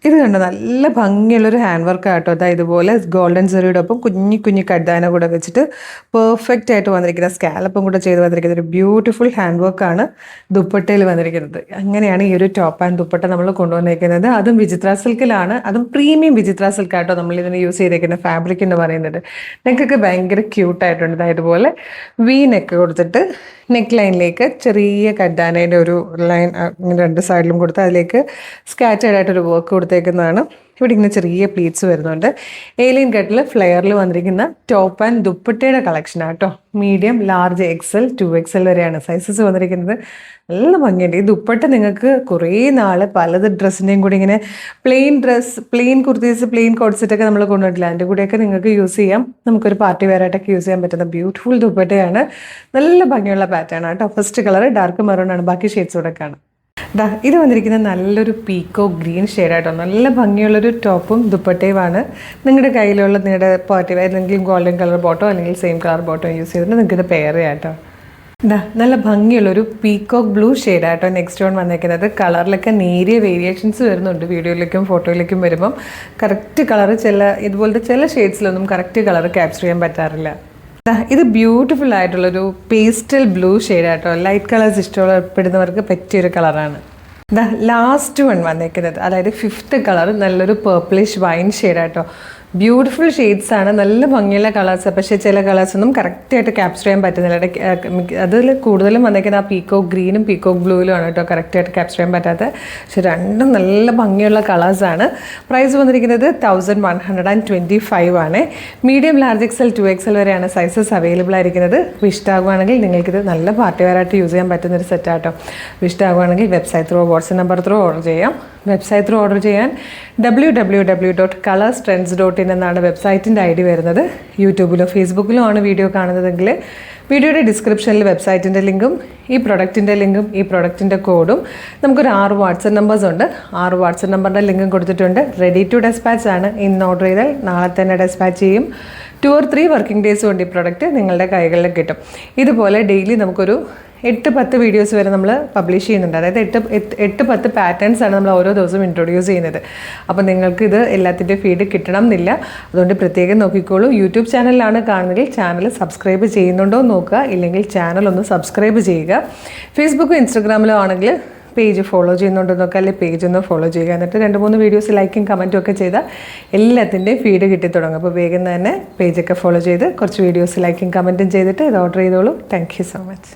ഇത് കണ്ടോ, നല്ല ഭംഗിയുള്ളൊരു ഹാൻഡ് വർക്ക് ആട്ടോ. അതായത് ഇതുപോലെ ഗോൾഡൻ സെറിയുടെ ഒപ്പം കുഞ്ഞി കുഞ്ഞി കഡ്ഡാന കൂടെ വെച്ചിട്ട് പെർഫെക്റ്റ് ആയിട്ട് വന്നിരിക്കുന്ന സ്കാലപ്പും കൂടെ ചെയ്ത് വന്നിരിക്കുന്ന ഒരു ബ്യൂട്ടിഫുൾ ഹാൻഡ് വർക്കാണ് ദുപ്പട്ടയിൽ വന്നിരിക്കുന്നത്. അങ്ങനെയാണ് ഈ ഒരു ടോപ്പ് ആൻഡ് ദുപ്പട്ട നമ്മൾ കൊണ്ടുവന്നിരിക്കുന്നത്. അതും വിചിത്ര സിൽക്കിലാണ്, അതും പ്രീമിയം വിചിത്ര സിൽക്കാട്ടോ നമ്മൾ ഇതിന് യൂസ് ചെയ്തേക്കുന്ന ഫാബ്രിക് എന്ന് പറയുന്നത്. നെക്കൊക്കെ ഭയങ്കര ക്യൂട്ടായിട്ടുണ്ട്. അതായത് ഇതുപോലെ വി നെക്ക് കൊടുത്തിട്ട് നെക്ക് ലൈനിലേക്ക് ചെറിയ കഡ്ഡാനയുടെ ഒരു ലൈൻ രണ്ട് സൈഡിലും കൊടുത്ത് അതിലേക്ക് സ്കാറ്റേഡ് ആയിട്ടൊരു വർക്ക് കൊടുത്തേക്കുന്നതാണ്. ഇവിടെ ഇങ്ങനെ ചെറിയ പ്ലീറ്റ്സ് വരുന്നുണ്ട്. ഏലിയൻ കട്ടിൽ ഫ്ലെയറിൽ വന്നിരിക്കുന്ന ടോപ്പ് ആൻഡ് ദുപ്പട്ടയുടെ കളക്ഷനാണ് കേട്ടോ. മീഡിയം, ലാർജ്, XL, 2XL വരെയാണ് സൈസസ് വന്നിരിക്കുന്നത്. നല്ല ഭംഗിയുണ്ട്. ഈ ദുപ്പട്ട നിങ്ങൾക്ക് കുറേ നാൾ പലത് ഡ്രസ്സിൻ്റെയും കൂടി ഇങ്ങനെ plain dress, plain kurtis, plain കോട്ട്സെറ്റൊക്കെ നമ്മൾ കൊണ്ടുവന്നിട്ടില്ല. അതിൻ്റെ കൂടെയൊക്കെ നിങ്ങൾക്ക് യൂസ് ചെയ്യാം. നമുക്കൊരു പാർട്ടി വെയർ ആയിട്ടൊക്കെ യൂസ് ചെയ്യാൻ പറ്റുന്ന ബ്യൂട്ടിഫുൾ ദുപ്പട്ടയാണ്. നല്ല ഭംഗിയുള്ള പാറ്റേൺ ആണ് കേട്ടോ. ഫസ്റ്റ് കളർ ഡാർക്ക് മെറൂൺ ആണ്, ബാക്കി ഷെയ്ഡ്സ് കൂടെ കാണാം. ഇത് വന്നിരിക്കുന്നത് നല്ലൊരു പീക്കോ ഗ്രീൻ ഷെയ്ഡായിട്ടോ. നല്ല ഭംഗിയുള്ളൊരു ടോപ്പും ദുപ്പട്ടയുമാണ്. നിങ്ങളുടെ കയ്യിലുള്ള നിങ്ങളുടെ പാർട്ടി വെയർ എന്തെങ്കിലും ഗോൾഡൻ കളർ ബോട്ടോ അല്ലെങ്കിൽ സെയിം കളർ ബോട്ടോ യൂസ് ചെയ്തിട്ട് നിങ്ങൾക്ക് ഇത് പെയർ ചെയ്യാം കേട്ടോ. നല്ല ഭംഗിയുള്ളൊരു പീക്കോക്ക് ബ്ലൂ ഷെയ്ഡായിട്ടോ നെക്സ്റ്റ് വൺ വന്നിരിക്കുന്നത്. കളറിലൊക്കെ നേരിയ വേരിയേഷൻസ് വരുന്നുണ്ട്. വീഡിയോയിലേക്കും ഫോട്ടോയിലേക്കും വരുമ്പം കറക്റ്റ് കളർ ഇതുപോലത്തെ ചില ഷെയ്ഡ്സിലൊന്നും കറക്റ്റ് കളർ ക്യാപ്ചർ ചെയ്യാൻ പറ്റാറില്ല. ഇത് ബ്യൂട്ടിഫുൾ ആയിട്ടുള്ളൊരു പേസ്റ്റൽ ബ്ലൂ ഷെയ്ഡായിട്ടോ. ലൈറ്റ് കളേഴ്സ് ഇഷ്ടപ്പെടുന്നവർക്ക് പറ്റിയൊരു കളറാണ്. ലാസ്റ്റ് വൺ വന്നേക്കുന്നത്, അതായത് 5th കളർ നല്ലൊരു പേർപ്പിളിഷ് വൈൻ ഷെയ്ഡായിട്ടോ. ബ്യൂട്ടിഫുൾ ഷെയ്ഡ്സ് ആണ്, നല്ല ഭംഗിയുള്ള കളേഴ്സ്. പക്ഷേ ചില കളേഴ്സൊന്നും കറക്റ്റായിട്ട് ക്യാപ്ചർ ചെയ്യാൻ പറ്റുന്നില്ല. അതിൽ കൂടുതലും വന്നേക്കുന്നത് ആ പീക്കോക്ക് ഗ്രീനും പീക്കോക്ക് ബ്ലൂയിലും ആണ് കേട്ടോ കറക്റ്റായിട്ട് ക്യാപ്ചർ ചെയ്യാൻ പറ്റാത്തത്. പക്ഷെ രണ്ടും നല്ല ഭംഗിയുള്ള കളേഴ്സാണ്. പ്രൈസ് വന്നിരിക്കുന്നത് 1125 ആണ്. മീഡിയം, ലാർജ്, XL, 2XL വരെയാണ് സൈസസ് അവൈലബിൾ ആയിരിക്കുന്നത്. ഇഷ്ടമാകുവാണെങ്കിൽ നിങ്ങൾക്കിത് നല്ല പാർട്ടി വെയറായിട്ട് യൂസ് ചെയ്യാൻ പറ്റുന്നൊരു സെറ്റാട്ടോ. ഇഷ്ടമാകുവാണെങ്കിൽ website through, WhatsApp number through order ചെയ്യാം. വെബ്സൈറ്റ് ത്രൂ ഓർഡർ ചെയ്യാൻ www.colorstrends.in എന്നാണ് വെബ്സൈറ്റിൻ്റെ ID വരുന്നത്. യൂട്യൂബിലോ ഫേസ്ബുക്കിലോ ആണ് വീഡിയോ കാണുന്നതെങ്കിൽ വീഡിയോയുടെ ഡിസ്ക്രിപ്ഷനിൽ വെബ്സൈറ്റിൻ്റെ ലിങ്കും ഈ പ്രൊഡക്റ്റിൻ്റെ ലിങ്കും ഈ പ്രൊഡക്റ്റിൻ്റെ കോഡും നമുക്കൊരു 6 വാട്സപ്പ് നമ്പേഴ്സ് ഉണ്ട്. 6 വാട്സപ്പ് നമ്പറിൻ്റെ ലിങ്കും കൊടുത്തിട്ടുണ്ട്. റെഡി ടു ഡെസ്പാച്ച് ആണ്. ഇന്ന് ഓർഡർ ചെയ്താൽ നാളെ തന്നെ ഡെസ്പാച്ച് ചെയ്യും. 2 or 3 വർക്കിംഗ് ഡേയ്സ് കൊണ്ട് ഈ പ്രൊഡക്റ്റ് നിങ്ങളുടെ കൈകളിൽ കിട്ടും. ഇതുപോലെ ഡെയിലി നമുക്കൊരു 8-10 വീഡിയോസ് വരെ നമ്മൾ പബ്ലിഷ് ചെയ്യുന്നുണ്ട്. അതായത് 8-10 പാറ്റേൺസാണ് നമ്മൾ ഓരോ ദിവസവും ഇൻട്രൊഡ്യൂസ് ചെയ്യുന്നത്. അപ്പോൾ നിങ്ങൾക്ക് ഇത് എല്ലാത്തിൻ്റെ ഫീഡ് കിട്ടണം എന്നില്ല. അതുകൊണ്ട് പ്രത്യേകം നോക്കിക്കോളൂ. യൂട്യൂബ് ചാനലിലാണ് കാണുന്നതെങ്കിൽ ചാനൽ സബ്സ്ക്രൈബ് ചെയ്യുന്നുണ്ടോ നോക്കുക, ഇല്ലെങ്കിൽ ചാനൽ ഒന്ന് സബ്സ്ക്രൈബ് ചെയ്യുക. ഫേസ്ബുക്കും ഇൻസ്റ്റഗ്രാമിലോ ആണെങ്കിൽ പേജ് ഫോളോ ചെയ്യുന്നുണ്ടോ നോക്കുക, അല്ലെങ്കിൽ പേജ് ഒന്ന് ഫോളോ ചെയ്യുക. എന്നിട്ട് 2-3 വീഡിയോസ് ലൈക്കും കമൻറ്റും ഒക്കെ ചെയ്താൽ എല്ലാത്തിൻ്റെയും ഫീഡ് കിട്ടി തുടങ്ങും. അപ്പോൾ വേഗം തന്നെ പേജൊക്കെ ഫോളോ ചെയ്ത് കുറച്ച് വീഡിയോസ് ലൈക്കും കമൻറ്റും ചെയ്തിട്ട് ഇത് ഓർഡർ ചെയ്തോളൂ. Thank you so much.